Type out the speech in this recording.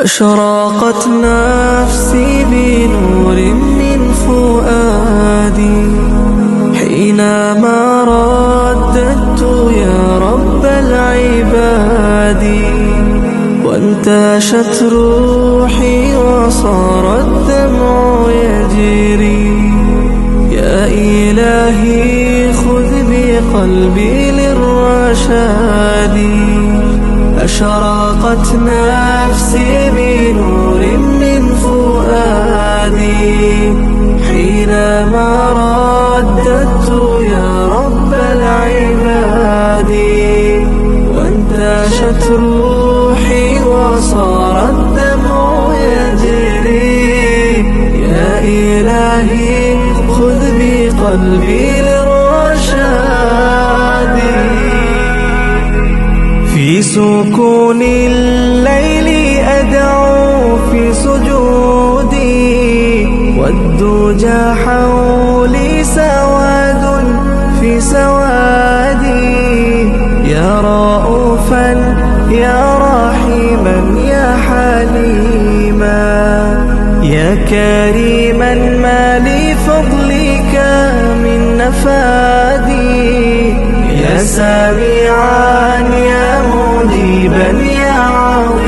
أشرقت نفسي بنور من فؤادي حينما رددت يا رب العباد، وانتشت روحي وصار الدمع يجري. يا إلهي خذ بقلبي للرشاد. أشرقت نفسي بنور من فؤادي حينما رددت يا رب العباد، وانتشت روحي وصار الدمع يجري. يا إلهي خذ بقلبي للرشاد. في سكون الليل أدعو في سجودي، والدجى حولي سواد في سوادي. يا رؤوفا يا رحيما يا حليما، يا كريما ما لفضلك من نفادي. يا سميعا يا مجيبا يا عظيما،